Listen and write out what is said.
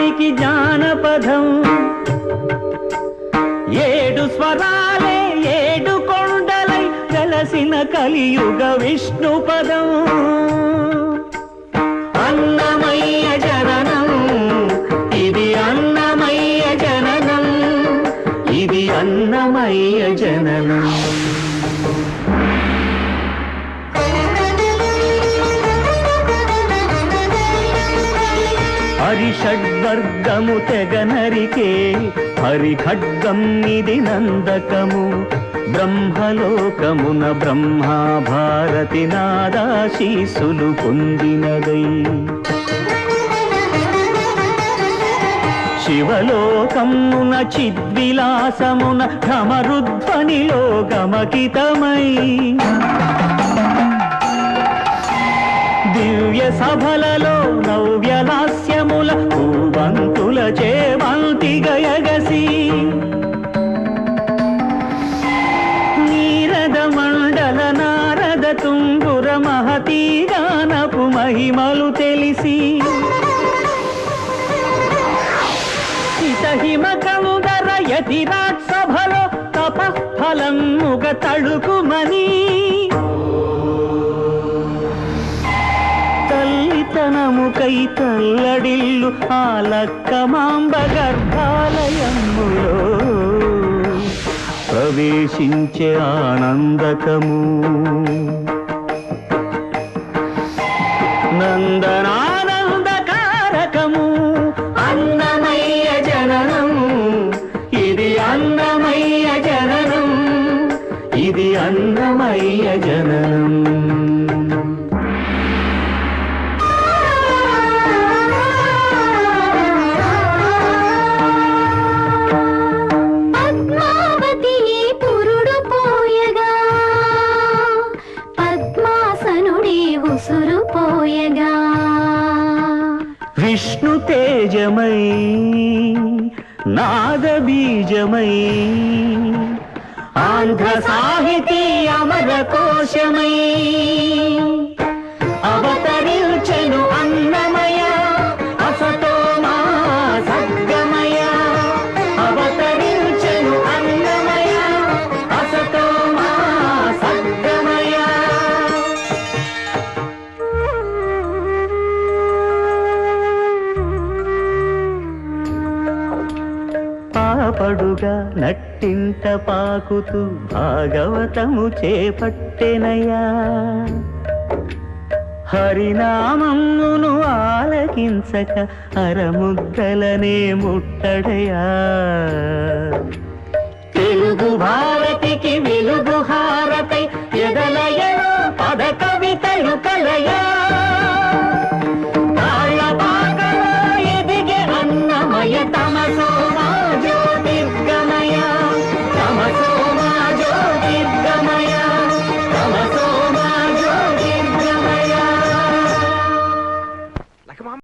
వారికి జానపదం. 7 స్వరాలే 7 కొండలై వెలసిన కలియుగ విష్ణు పదం. అన్నమయ్య జననం ఇది, అన్నమయ్య జననం ఇది, అన్నమయ్య జననం. హరిషడ్వర్గము తెగనరికే హరిఖడ్గం ఇది నందకము. బ్రహ్మలోకమున బ్రహ్మా భారతి నాదాశీసులు పొందినదై. శివలోకమున చిద్విలాసమున ఘమరుధ్వనిలో గమకితమై. దివ్య సభలలో నవ్యలాస్యముల పూవంతుల చేవంతి గయగసి. నీరద మండల నారద తుంగుర మహతీ గానపు మహిమలు తెలిసి. హిమకందర యతిరాట్ సభలో తపఃఫలముగ తడుకుమని. తల్లితనముకై తల్లడిల్లు ఆలక్కమాంబ గర్భాలయములో ప్రవేశించే ఆనందకము. నందనానందకారకము అన్నమయ్య జననం ఇది, అన్నమయ్య జననం ఇది, అన్నమయ్య జననం. విష్ణు తేజమై నాదబీజమై ఆంధ్ర సాహితీ అమర కోశమై అవతరించెను అన్నమయ అసతోమా సద్గమయ. అవతరించెను అన్నమయ అసతోమా సద్గమయ. పాపడుగా నట్టింట పాకుతూ భాగవతము చేపట్టెనయా. హరినామమును ఆలకించక అరముద్దలనే ముట్టడయా. తెలుగు భారతికి విలు